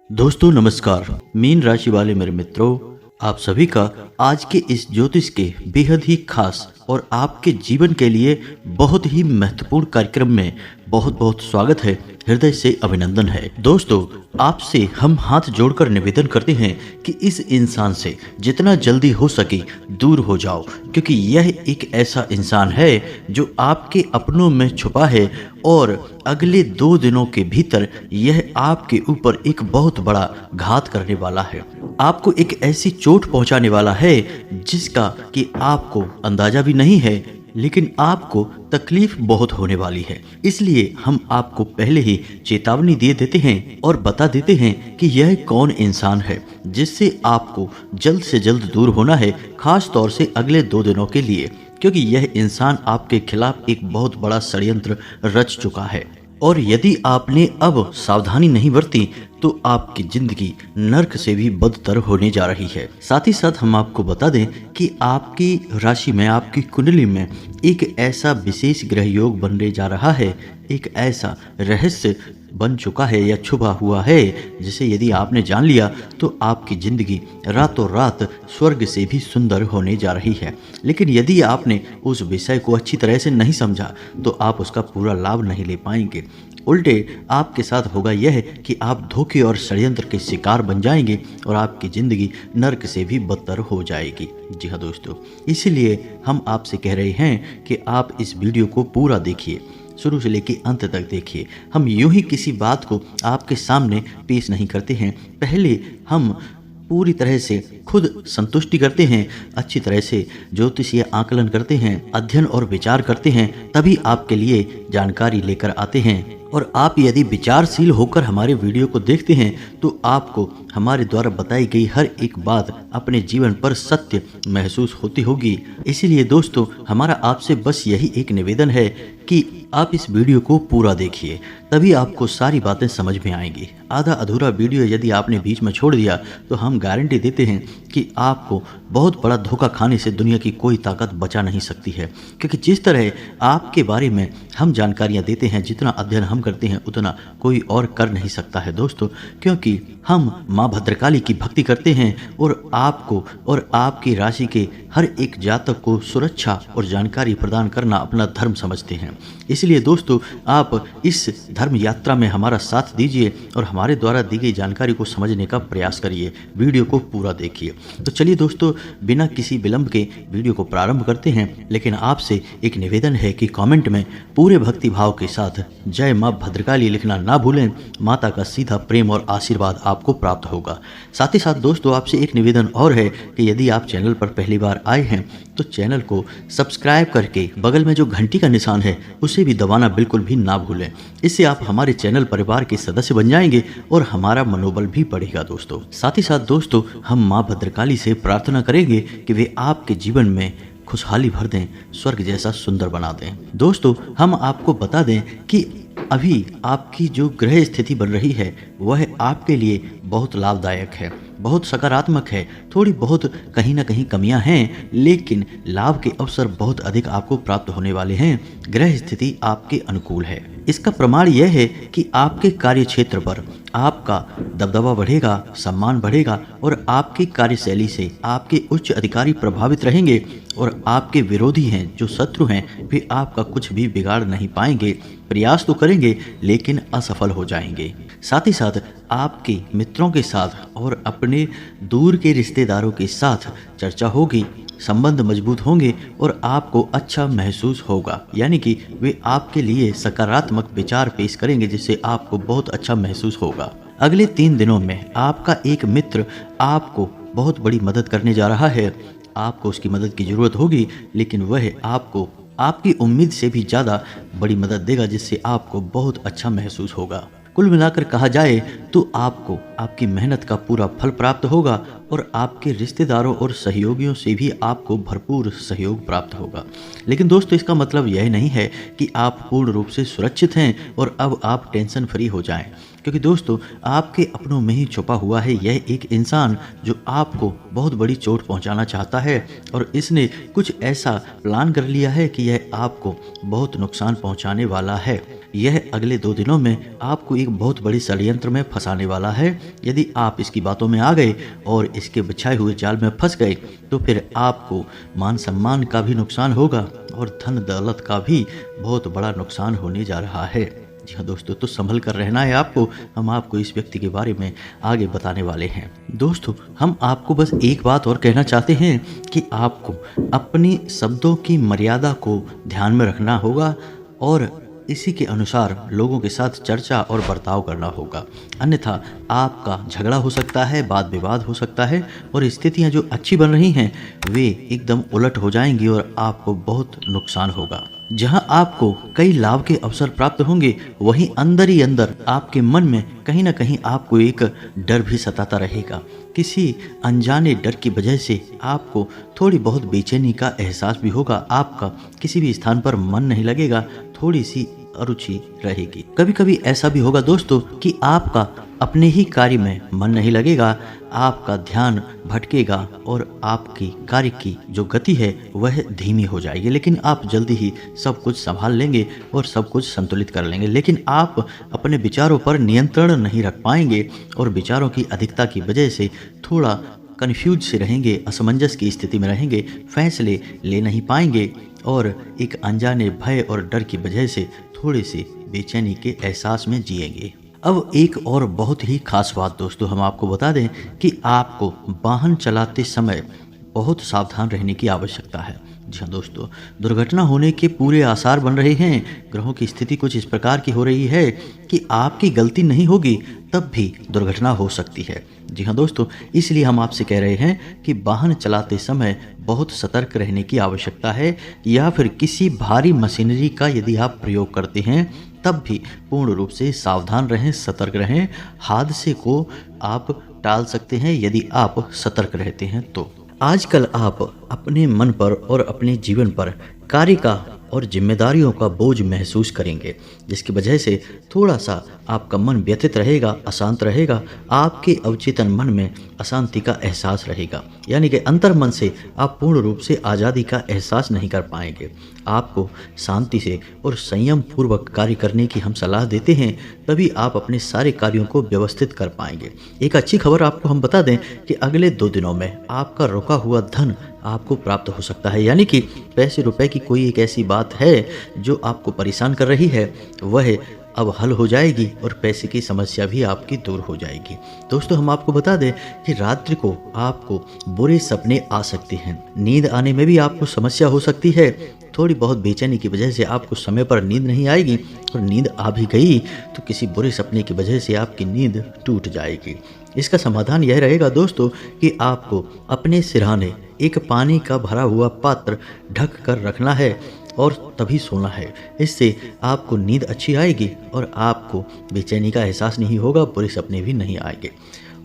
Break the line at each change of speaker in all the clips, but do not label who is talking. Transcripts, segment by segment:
दोस्तों नमस्कार। मीन राशि वाले मेरे मित्रों, आप सभी का आज के इस ज्योतिष के बेहद ही खास और आपके जीवन के लिए बहुत ही महत्वपूर्ण कार्यक्रम में बहुत बहुत स्वागत है, हृदय से अभिनंदन है। दोस्तों, आपसे हम हाथ जोड़कर निवेदन करते हैं कि इस इंसान से जितना जल्दी हो सके दूर हो जाओ, क्योंकि यह एक ऐसा इंसान है जो आपके अपनों में छुपा है और अगले 2 दिनों के भीतर यह आपके ऊपर एक बहुत बड़ा घात करने वाला है। आपको एक ऐसी चोट पहुंचाने वाला है जिसका कि आपको अंदाजा भी नहीं है, लेकिन आपको तकलीफ बहुत होने वाली है। इसलिए हम आपको पहले ही चेतावनी दे देते हैं और बता देते हैं कि यह कौन इंसान है जिससे आपको जल्द से जल्द दूर होना है, खास तौर से अगले 2 दिनों के लिए, क्योंकि यह इंसान आपके खिलाफ एक बहुत बड़ा षड्यंत्र रच चुका है। और यदि आपने अब सावधानी नहीं बरती तो आपकी जिंदगी नर्क से भी बदतर होने जा रही है। साथ ही साथ हम आपको बता दें कि आपकी राशि में, आपकी कुंडली में एक ऐसा विशेष ग्रह योग बनने जा रहा है, एक ऐसा रहस्य बन चुका है या छुपा हुआ है जिसे यदि आपने जान लिया तो आपकी जिंदगी रातों रात स्वर्ग से भी सुंदर होने जा रही है। लेकिन यदि आपने उस विषय को अच्छी तरह से नहीं समझा तो आप उसका पूरा लाभ नहीं ले पाएंगे। उल्टे आपके साथ होगा यह कि आप धोखे और षड्यंत्र के शिकार बन जाएंगे और आपकी ज़िंदगी नर्क से भी बदतर हो जाएगी। जी हाँ दोस्तों, इसीलिए हम आपसे कह रहे हैं कि आप इस वीडियो को पूरा देखिए, शुरू से लेकर अंत तक देखिए। हम यूं ही किसी बात को आपके सामने पेश नहीं करते हैं, पहले हम पूरी तरह से खुद संतुष्टि करते हैं, अच्छी तरह से ज्योतिषीय आकलन करते हैं, अध्ययन और विचार करते हैं, तभी आपके लिए जानकारी लेकर आते हैं। और आप यदि विचारशील होकर हमारे वीडियो को देखते हैं तो आपको हमारे द्वारा बताई गई हर एक बात अपने जीवन पर सत्य महसूस होती होगी। इसीलिए दोस्तों, हमारा आपसे बस यही एक निवेदन है कि आप इस वीडियो को पूरा देखिए, तभी आपको सारी बातें समझ में आएंगी। आधा अधूरा वीडियो यदि आपने बीच में छोड़ दिया तो हम गारंटी देते हैं कि आपको बहुत बड़ा धोखा खाने से दुनिया की कोई ताकत बचा नहीं सकती है। क्योंकि जिस तरह आपके बारे में हम जानकारियां देते हैं, जितना अध्ययन हम करते हैं उतना कोई और कर नहीं सकता है दोस्तों, क्योंकि हम माँ भद्रकाली की भक्ति करते हैं और आपको और आपकी राशि के हर एक जातक को सुरक्षा और जानकारी प्रदान करना अपना धर्म समझते हैं। इसलिए दोस्तों, आप इस धर्म यात्रा में हमारा साथ दीजिए और हमारे द्वारा दी गई जानकारी को समझने का प्रयास करिए, वीडियो को पूरा देखिए। तो चलिए दोस्तों, बिना किसी विलंब के वीडियो को प्रारंभ करते हैं। लेकिन आपसे एक निवेदन है कि कमेंट में पूरे भक्ति भाव के साथ जय माँ भद्रकाली लिखना ना भूलें, माता का सीधा प्रेम और आशीर्वाद आपको प्राप्त होगा। साथ ही साथ दोस्तों, आपसे एक निवेदन और है कि यदि आप चैनल पर पहली बार आए हैं तो चैनल को सब्सक्राइब करके बगल में जो घंटी का निशान है उसे भी दबाना बिल्कुल भी ना भूलें। इससे आप हमारे चैनल परिवार के सदस्य बन जाएंगे और हमारा मनोबल भी बढ़ेगा दोस्तों। साथ ही साथ दोस्तों, हम माँ भद्रकाली से प्रार्थना करेंगे कि वे आपके जीवन में खुशहाली भर दें, स्वर्ग जैसा सुंदर बना दें। दोस्तों, हम आपको बता दें कि अभी आपकी जो ग्रह स्थिति बन रही है वह आपके लिए बहुत लाभदायक है, बहुत सकारात्मक है। थोड़ी बहुत कहीं ना कहीं कमियां हैं, लेकिन लाभ के अवसर बहुत अधिक आपको प्राप्त होने वाले हैं। ग्रह स्थिति आपके अनुकूल है। इसका प्रमाण यह है कि आपके कार्य क्षेत्र पर आपका दबदबा बढ़ेगा, सम्मान बढ़ेगा और आपकी कार्यशैली से आपके उच्च अधिकारी प्रभावित रहेंगे और आपके विरोधी हैं, जो शत्रु हैं, वे आपका कुछ भी बिगाड़ नहीं पाएंगे। प्रयास तो करेंगे लेकिन असफल हो जाएंगे। साथ ही साथ आपके मित्रों के साथ और अपने दूर के रिश्तेदारों के साथ चर्चा होगी, संबंध मजबूत होंगे और आपको अच्छा महसूस होगा। यानी कि वे आपके लिए सकारात्मक विचार पेश करेंगे जिससे आपको बहुत अच्छा महसूस होगा। अगले 3 दिनों में आपका एक मित्र आपको बहुत बड़ी मदद करने जा रहा है। आपको उसकी मदद की ज़रूरत होगी, लेकिन वह आपको आपकी उम्मीद से भी ज़्यादा बड़ी मदद देगा जिससे आपको बहुत अच्छा महसूस होगा। कुल मिलाकर कहा जाए तो आपको आपकी मेहनत का पूरा फल प्राप्त होगा और आपके रिश्तेदारों और सहयोगियों से भी आपको भरपूर सहयोग प्राप्त होगा। लेकिन दोस्तों, इसका मतलब यह नहीं है कि आप पूर्ण रूप से सुरक्षित हैं और अब आप टेंशन फ्री हो जाएं। क्योंकि दोस्तों आपके अपनों में ही छुपा हुआ है यह एक इंसान जो आपको बहुत बड़ी चोट पहुंचाना चाहता है और इसने कुछ ऐसा प्लान कर लिया है कि यह आपको बहुत नुकसान पहुंचाने वाला है। यह अगले 2 दिनों में आपको एक बहुत बड़ी षड्यंत्र में फंसाने वाला है। यदि आप इसकी बातों में आ गए और इसके बिछाए हुए जाल में फंस गए तो फिर आपको मान सम्मान का भी नुकसान होगा और धन दौलत का भी बहुत बड़ा नुकसान होने जा रहा है। जी हाँ दोस्तों, तो संभल कर रहना है आपको। हम आपको इस व्यक्ति के बारे में आगे बताने वाले हैं। दोस्तों हम आपको बस एक बात और कहना चाहते हैं कि आपको अपनी शब्दों की मर्यादा को ध्यान में रखना होगा और इसी के अनुसार लोगों के साथ चर्चा और बर्ताव करना होगा, अन्यथा आपका झगड़ा हो सकता है, वाद विवाद हो सकता है और स्थितियां जो अच्छी बन रही हैं वे एकदम उलट हो जाएंगी और आपको बहुत नुकसान होगा। जहां आपको कई लाभ के अवसर प्राप्त होंगे वहीं अंदर ही अंदर आपके मन में कहीं ना कहीं आपको एक डर भी सताता रहेगा। किसी अनजाने डर की वजह से आपको थोड़ी बहुत बेचैनी का एहसास भी होगा। आपका किसी भी स्थान पर मन नहीं लगेगा, थोड़ी सी अरुचि रहेगी। कभी कभी ऐसा भी होगा दोस्तों कि आपका अपने ही कार्य में मन नहीं लगेगा, आपका ध्यान भटकेगा और आपकी कार्य की जो गति है वह धीमी हो जाएगी। लेकिन आप जल्दी ही सब कुछ संभाल लेंगे और सब कुछ संतुलित कर लेंगे। लेकिन आप अपने विचारों पर नियंत्रण नहीं रख पाएंगे और विचारों की अधिकता की वजह से थोड़ा कन्फ्यूज से रहेंगे, असमंजस की स्थिति में रहेंगे, फैसले ले नहीं पाएंगे और एक अनजाने भय और डर की वजह से थोड़े से बेचैनी के एहसास में जिएंगे। अब एक और बहुत ही खास बात दोस्तों हम आपको बता दें कि आपको वाहन चलाते समय बहुत सावधान रहने की आवश्यकता है। जी हाँ दोस्तों, दुर्घटना होने के पूरे आसार बन रहे हैं। ग्रहों की स्थिति कुछ इस प्रकार की हो रही है कि आपकी गलती नहीं होगी तब भी दुर्घटना हो सकती है। जी हाँ दोस्तों, इसलिए हम आपसे कह रहे हैं कि वाहन चलाते समय बहुत सतर्क रहने की आवश्यकता है, या फिर किसी भारी मशीनरी का यदि आप प्रयोग करते हैं तब भी पूर्ण रूप से सावधान रहें, सतर्क रहें। हादसे को आप टाल सकते हैं यदि आप सतर्क रहते हैं तो। आजकल आप अपने मन पर और अपने जीवन पर कार्य का और जिम्मेदारियों का बोझ महसूस करेंगे, जिसकी वजह से थोड़ा सा आपका मन व्यथित रहेगा, अशांत रहेगा। आपके अवचेतन मन में अशांति का एहसास रहेगा, यानी कि अंतर मन से आप पूर्ण रूप से आज़ादी का एहसास नहीं कर पाएंगे। आपको शांति से और संयम पूर्वक कार्य करने की हम सलाह देते हैं, तभी आप अपने सारे कार्यों को व्यवस्थित कर पाएंगे। एक अच्छी खबर आपको हम बता दें कि अगले 2 दिनों में आपका रुका हुआ धन आपको प्राप्त हो सकता है, यानी कि पैसे रुपए की कोई एक ऐसी बात है जो आपको परेशान कर रही है वह अब हल हो जाएगी और पैसे की समस्या भी आपकी दूर हो जाएगी। दोस्तों हम आपको बता दें कि रात्रि को आपको बुरे सपने आ सकते हैं, नींद आने में भी आपको समस्या हो सकती है। थोड़ी बहुत बेचैनी की वजह से आपको समय पर नींद नहीं आएगी और नींद आ भी गई तो किसी बुरे सपने की वजह से आपकी नींद टूट जाएगी। इसका समाधान यह रहेगा दोस्तों कि आपको अपने सिरहाने एक पानी का भरा हुआ पात्र ढक कर रखना है और तभी सोना है। इससे आपको नींद अच्छी आएगी और आपको बेचैनी का एहसास नहीं होगा, बुरे सपने भी नहीं आएंगे।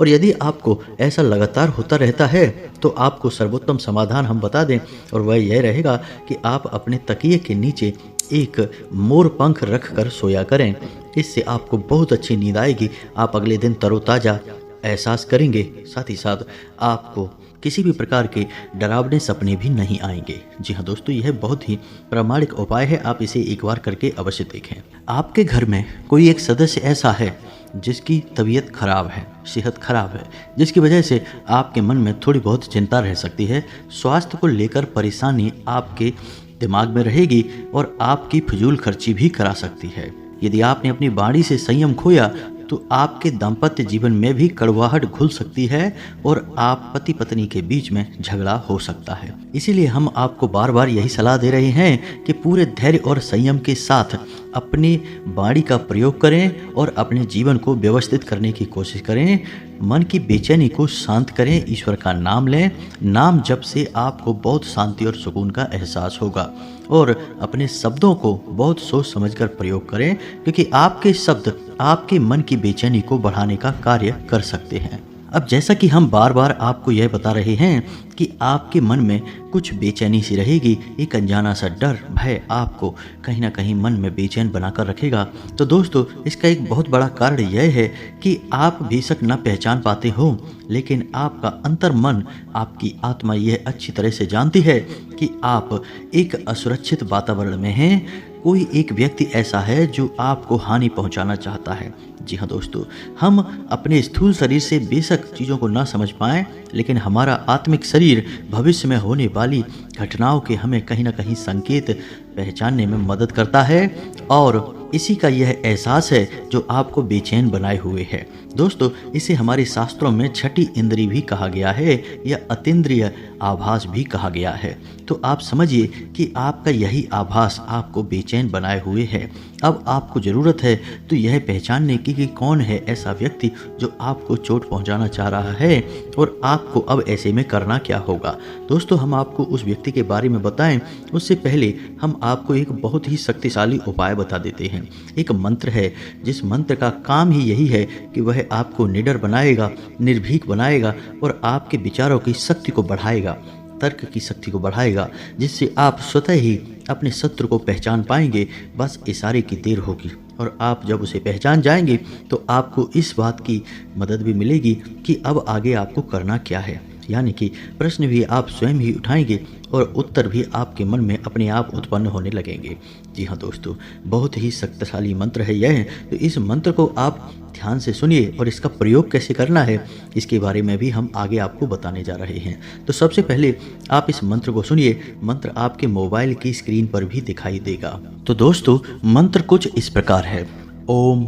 और यदि आपको ऐसा लगातार होता रहता है तो आपको सर्वोत्तम समाधान हम बता दें और वह यह रहेगा कि आप अपने तकिए के नीचे एक मोर पंख रख कर सोया करें। इससे आपको बहुत अच्छी नींद आएगी, आप अगले दिन तरोताज़ा एहसास करेंगे, साथ ही साथ आपको किसी भी प्रकार के डरावने सपने भी नहीं आएंगे। जी हाँ दोस्तों, यह बहुत ही प्रामाणिक उपाय है, आप इसे एक बार करके अवश्य देखें। आपके घर में कोई एक सदस्य ऐसा है जिसकी तबीयत खराब है, सेहत खराब है, जिसकी वजह से आपके मन में थोड़ी बहुत चिंता रह सकती है। स्वास्थ्य को लेकर परेशानी आपके दिमाग में रहेगी और आपकी फिजूल खर्ची भी करा सकती है। यदि आपने अपनी वाणी से संयम खोया तो आपके दाम्पत्य जीवन में भी कड़वाहट घुल सकती है और आप पति पत्नी के बीच में झगड़ा हो सकता है। इसीलिए हम आपको बार बार यही सलाह दे रहे हैं कि पूरे धैर्य और संयम के साथ अपनी वाणी का प्रयोग करें और अपने जीवन को व्यवस्थित करने की कोशिश करें। मन की बेचैनी को शांत करें, ईश्वर का नाम लें। नाम जप से आपको बहुत शांति और सुकून का एहसास होगा और अपने शब्दों को बहुत सोच समझकर प्रयोग करें, क्योंकि आपके शब्द आपके मन की बेचैनी को बढ़ाने का कार्य कर सकते हैं। अब जैसा कि हम बार बार आपको यह बता रहे हैं कि आपके मन में कुछ बेचैनी सी रहेगी, एक अनजाना सा डर भय आपको कहीं ना कहीं मन में बेचैन बनाकर रखेगा। तो दोस्तों, इसका एक बहुत बड़ा कारण यह है कि आप बेशक न पहचान पाते हो, लेकिन आपका अंतर मन, आपकी आत्मा यह अच्छी तरह से जानती है कि आप एक असुरक्षित वातावरण में हैं। कोई एक व्यक्ति ऐसा है जो आपको हानि पहुंचाना चाहता है। जी हाँ दोस्तों, हम अपने स्थूल शरीर से बेशक चीज़ों को ना समझ पाएं, लेकिन हमारा आत्मिक शरीर भविष्य में होने वाली घटनाओं के हमें कहीं ना कहीं संकेत पहचानने में मदद करता है, और इसी का यह एहसास है जो आपको बेचैन बनाए हुए है। दोस्तों, इसे हमारे शास्त्रों में छठी इंद्री भी कहा गया है या अतीन्द्रिय आभास भी कहा गया है। तो आप समझिए कि आपका यही आभास आपको बेचैन बनाए हुए है। अब आपको ज़रूरत है तो यह पहचानने की कि कौन है ऐसा व्यक्ति जो आपको चोट पहुंचाना चाह रहा है और आपको अब ऐसे में करना क्या होगा। दोस्तों, हम आपको उस व्यक्ति के बारे में बताएं उससे पहले हम आपको एक बहुत ही शक्तिशाली उपाय बता देते हैं। एक मंत्र है जिस मंत्र का काम ही यही है कि वह आपको निडर बनाएगा, निर्भीक बनाएगा और आपके विचारों की शक्ति को बढ़ाएगा, तर्क की शक्ति को बढ़ाएगा, जिससे आप स्वतः ही अपने शत्रु को पहचान पाएंगे। बस इशारे की देर होगी, और आप जब उसे पहचान जाएंगे तो आपको इस बात की मदद भी मिलेगी कि अब आगे आपको करना क्या है। यानी कि प्रश्न भी आप स्वयं ही उठाएंगे और उत्तर भी आपके मन में अपने आप उत्पन्न होने लगेंगे। जी हाँ दोस्तों, बहुत ही शक्तिशाली मंत्र है यह। तो इस मंत्र को आप ध्यान से सुनिए, और इसका प्रयोग कैसे करना है इसके बारे में भी हम आगे आपको बताने जा रहे हैं। तो सबसे पहले आप इस मंत्र को सुनिए। मंत्र आपके मोबाइल की स्क्रीन पर भी दिखाई देगा। तो दोस्तों, मंत्र कुछ इस प्रकार है। ओम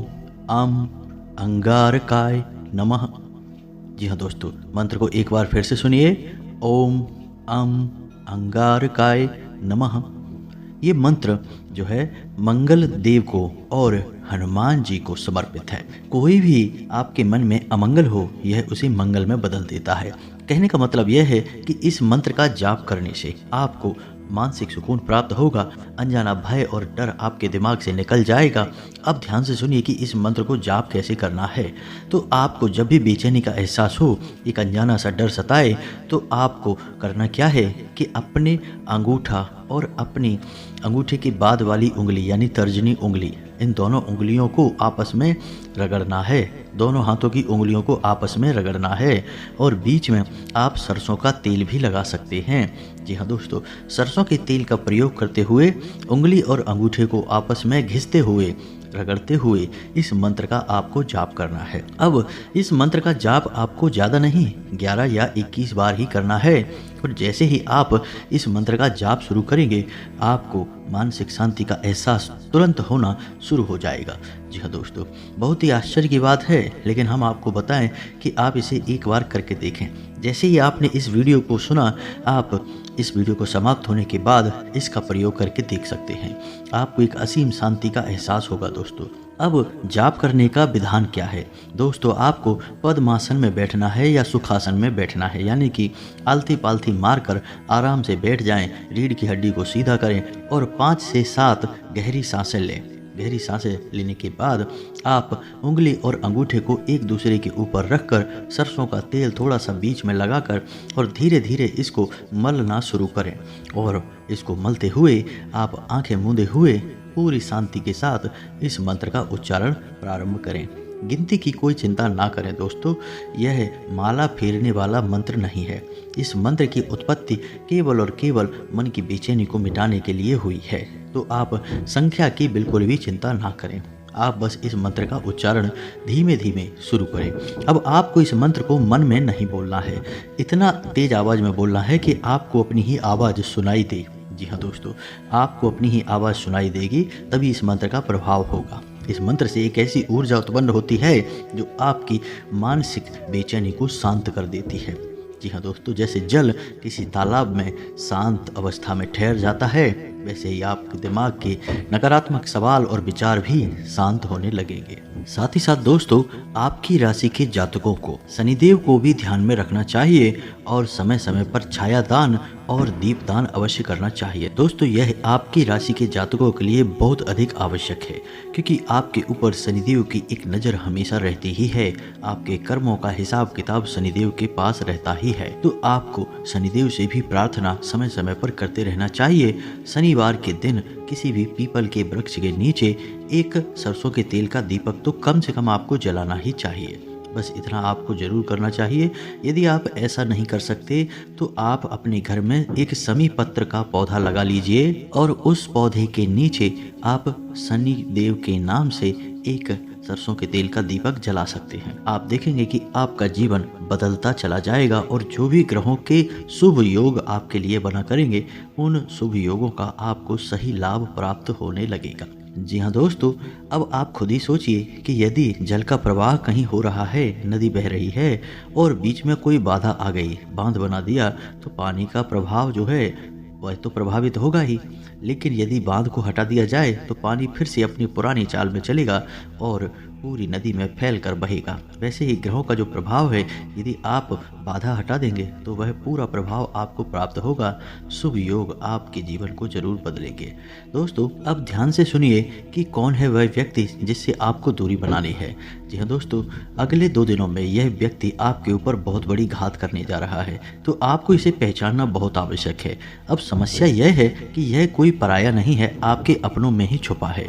अम अंगारकाय नमः। जी हाँ दोस्तों, मंत्र को एक बार फिर से सुनिए। ओम अम अंगारकाय नमः। ये मंत्र जो है मंगल देव को और हनुमान जी को समर्पित है। कोई भी आपके मन में अमंगल हो, यह उसे मंगल में बदल देता है। कहने का मतलब यह है कि इस मंत्र का जाप करने से आपको मानसिक सुकून प्राप्त होगा, अनजाना भय और डर आपके दिमाग से निकल जाएगा। अब ध्यान से सुनिए कि इस मंत्र को जाप कैसे करना है। तो आपको जब भी बेचैनी का एहसास हो, एक अनजाना सा डर सताए, तो आपको करना क्या है कि अपने अंगूठा और अपनी अंगूठे के बाद वाली उंगली यानी तर्जनी उंगली, इन दोनों उंगलियों को आपस में रगड़ना है। दोनों हाथों की उंगलियों को आपस में रगड़ना है, और बीच में आप सरसों का तेल भी लगा सकते हैं। जी हाँ दोस्तों, सरसों के तेल का प्रयोग करते हुए उंगली और अंगूठे को आपस में घिसते हुए, रगड़ते हुए इस मंत्र का आपको जाप करना है। अब इस मंत्र का जाप आपको ज़्यादा नहीं 11 या 21 बार ही करना है, और जैसे ही आप इस मंत्र का जाप शुरू करेंगे, आपको मानसिक शांति का एहसास तुरंत होना शुरू हो जाएगा। जी हाँ दोस्तों, बहुत ही आश्चर्य की बात है, लेकिन हम आपको बताएं कि आप इसे एक बार करके देखें। जैसे ही आपने इस वीडियो को सुना, आप इस वीडियो को समाप्त होने के बाद इसका प्रयोग करके देख सकते हैं। आपको एक असीम शांति का एहसास होगा। दोस्तों, अब जाप करने का विधान क्या है। दोस्तों, आपको पद्मासन में बैठना है या सुखासन में बैठना है, यानी कि आलती पालती मारकर आराम से बैठ जाएं, रीढ़ की हड्डी को सीधा करें और 5 से 7 गहरी सांसें लें। गहरी सांसें लेने के बाद आप उंगली और अंगूठे को एक दूसरे के ऊपर रखकर सरसों का तेल थोड़ा सा बीच में लगाकर और धीरे धीरे इसको मलना शुरू करें, और इसको मलते हुए आप आंखें मूंदे हुए पूरी शांति के साथ इस मंत्र का उच्चारण प्रारंभ करें। गिनती की कोई चिंता ना करें दोस्तों, यह माला फेरने वाला मंत्र नहीं है। इस मंत्र की उत्पत्ति केवल और केवल मन की बेचैनी को मिटाने के लिए हुई है। तो आप संख्या की बिल्कुल भी चिंता ना करें, आप बस इस मंत्र का उच्चारण धीमे धीमे शुरू करें। अब आपको इस मंत्र को मन में नहीं बोलना है, इतना तेज आवाज़ में बोलना है कि आपको अपनी ही आवाज़ सुनाई दे। जी हाँ दोस्तों, आपको अपनी ही आवाज़ सुनाई देगी, तभी इस मंत्र का प्रभाव होगा। इस मंत्र से एक ऐसी ऊर्जा उत्पन्न होती है जो आपकी मानसिक बेचैनी को शांत कर देती है। जी हाँ दोस्तों, जैसे जल किसी तालाब में शांत अवस्था में ठहर जाता है, वैसे ही आपके दिमाग के नकारात्मक सवाल और विचार भी शांत होने लगेंगे। साथ ही साथ दोस्तों, आपकी राशि के जातकों को शनिदेव को भी ध्यान में रखना चाहिए और समय समय पर छाया दान और दीपदान अवश्य करना चाहिए। दोस्तों, यह आपकी राशि के जातकों के लिए बहुत अधिक आवश्यक है, क्योंकि आपके ऊपर शनिदेव की एक नज़र हमेशा रहती ही है। आपके कर्मों का हिसाब किताब शनिदेव के पास रहता ही है, तो आपको शनिदेव से भी प्रार्थना समय समय पर करते रहना चाहिए। शनिवार के दिन किसी भी पीपल के वृक्ष के नीचे एक सरसों के तेल का दीपक तो कम से कम आपको जलाना ही चाहिए। बस इतना आपको जरूर करना चाहिए। यदि आप ऐसा नहीं कर सकते तो आप अपने घर में एक शमी पत्र का पौधा लगा लीजिए और उस पौधे के नीचे आप शनि देव के नाम से एक सरसों के तेल का दीपक जला सकते हैं। आप देखेंगे कि आपका जीवन बदलता चला जाएगा और जो भी ग्रहों के शुभ योग आपके लिए बना करेंगे, उन शुभ योगों का आपको सही लाभ प्राप्त होने लगेगा। जी हाँ दोस्तों, अब आप खुद ही सोचिए कि यदि जल का प्रवाह कहीं हो रहा है, नदी बह रही है और बीच में कोई बाधा आ गई, बांध बना दिया, तो पानी का प्रभाव जो है वह तो प्रभावित होगा ही। लेकिन यदि बांध को हटा दिया जाए तो पानी फिर से अपनी पुरानी चाल में चलेगा और पूरी नदी में फैल कर बहेगा। वैसे ही ग्रहों का जो प्रभाव है, यदि आप बाधा हटा देंगे तो वह पूरा प्रभाव आपको प्राप्त होगा। शुभ योग आपके जीवन को जरूर बदलेंगे। दोस्तों, अब ध्यान से सुनिए कि कौन है वह व्यक्ति जिससे आपको दूरी बनानी है। जी हाँ दोस्तों, अगले 2 दिनों में यह व्यक्ति आपके ऊपर बहुत बड़ी घात करने जा रहा है, तो आपको इसे पहचानना बहुत आवश्यक है। अब समस्या यह है कि यह कोई पराया नहीं है, आपके अपनों में ही छुपा है।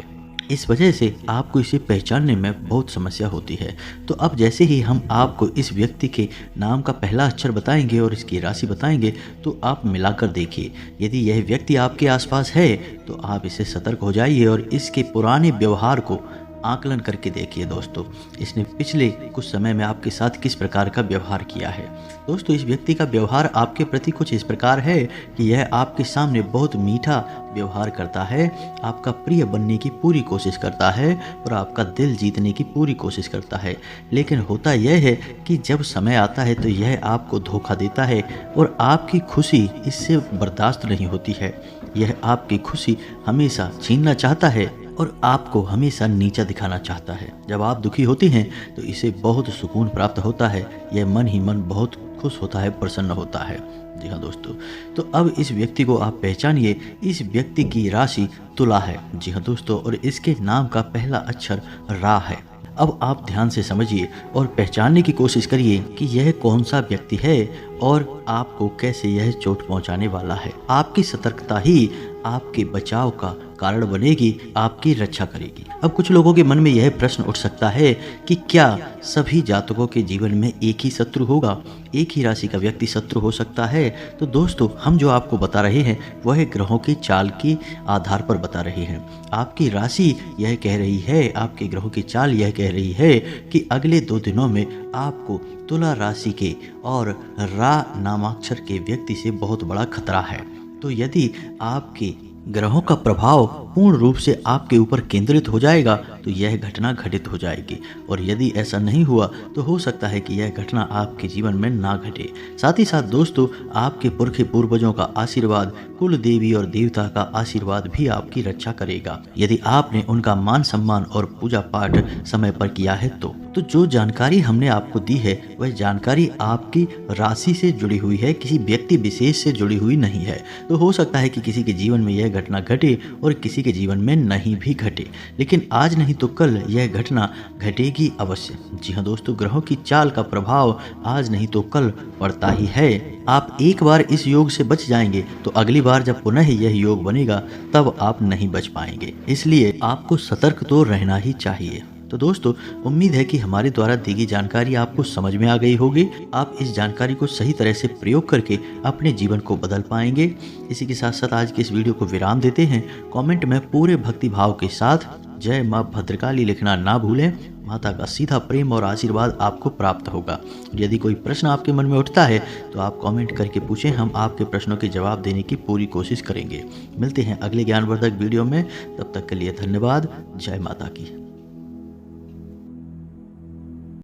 इस वजह से आपको इसे पहचानने में बहुत समस्या होती है। तो अब जैसे ही हम आपको इस व्यक्ति के नाम का पहला अक्षर बताएंगे और इसकी राशि बताएंगे, तो आप मिलाकर देखिए। यदि यह व्यक्ति आपके आसपास है तो आप इससे सतर्क हो जाइए और इसके पुराने व्यवहार को आकलन करके देखिए। दोस्तों, इसने पिछले कुछ समय में आपके साथ किस प्रकार का व्यवहार किया है। दोस्तों, इस व्यक्ति का व्यवहार आपके प्रति कुछ इस प्रकार है कि यह आपके सामने बहुत मीठा व्यवहार करता है, आपका प्रिय बनने की पूरी कोशिश करता है और आपका दिल जीतने की पूरी कोशिश करता है। लेकिन होता यह है कि जब समय आता है तो यह आपको धोखा देता है और आपकी खुशी इससे बर्दाश्त नहीं होती है। यह आपकी खुशी हमेशा छीनना चाहता है और आपको हमेशा नीचा दिखाना चाहता है। जब आप दुखी होती हैं तो इसे बहुत सुकून प्राप्त होता है। यह मन ही मन बहुत खुश होता है, प्रसन्न होता है। जी हाँ दोस्तों, तो अब इस व्यक्ति को आप पहचानिए। इस व्यक्ति की राशि तुला है। जी हाँ दोस्तों, और इसके नाम का पहला अक्षर रा है। अब आप ध्यान से समझिए और पहचानने की कोशिश करिए कि यह कौन सा व्यक्ति है और आपको कैसे यह चोट पहुंचाने वाला है। आपकी सतर्कता ही आपके बचाव का कारण बनेगी, आपकी रक्षा करेगी। अब कुछ लोगों के मन में यह प्रश्न उठ सकता है कि क्या सभी जातकों के जीवन में एक ही शत्रु होगा, एक ही राशि का व्यक्ति शत्रु हो सकता है? तो दोस्तों, हम जो आपको बता रहे हैं वह ग्रहों की चाल के आधार पर बता रहे हैं। आपकी राशि यह कह रही है, आपके ग्रहों की चाल यह कह रही है कि अगले 2 दिनों में आपको तुला राशि के और रा नामाक्षर के व्यक्ति से बहुत बड़ा खतरा है। तो यदि आपके ग्रहों का प्रभाव पूर्ण रूप से आपके ऊपर केंद्रित हो जाएगा तो यह घटना घटित हो जाएगी, और यदि ऐसा नहीं हुआ तो हो सकता है कि यह घटना आपके जीवन में ना घटे। साथ ही साथ दोस्तों, आपके पुरखे पूर्वजों का आशीर्वाद, कुल देवी और देवता का आशीर्वाद भी आपकी रक्षा करेगा, यदि आपने उनका मान सम्मान और पूजा पाठ समय पर किया है तो जो जानकारी हमने आपको दी है वह जानकारी आपकी राशि से जुड़ी हुई है, किसी व्यक्ति विशेष से जुड़ी हुई नहीं है। तो हो सकता है कि किसी के जीवन में यह घटना घटे और किसी के जीवन में नहीं भी घटे, लेकिन आज नहीं तो कल यह घटना घटेगी अवश्य। जी हाँ दोस्तों, ग्रहों की चाल का प्रभाव आज नहीं तो कल पड़ता ही है। आप एक बार इस योग से बच जाएंगे तो अगली बार जब पुनः यह योग बनेगा तब आप नहीं बच पाएंगे। इसलिए आपको सतर्क तो रहना ही चाहिए। तो दोस्तों, उम्मीद है कि हमारे द्वारा दी गई जानकारी आपको समझ में आ गई होगी। आप इस जानकारी को सही तरह से प्रयोग करके अपने जीवन को बदल पाएंगे। इसी के साथ साथ आज के इस वीडियो को विराम देते हैं। कमेंट में पूरे भक्ति भाव के साथ जय माँ भद्रकाली लिखना ना भूलें। माता का सीधा प्रेम और आशीर्वाद आपको प्राप्त होगा। यदि कोई प्रश्न आपके मन में उठता है तो आप कमेंट करके पूछें, हम आपके प्रश्नों के जवाब देने की पूरी कोशिश करेंगे। मिलते हैं अगले ज्ञानवर्धक वीडियो में, तब तक के लिए धन्यवाद। जय माता की।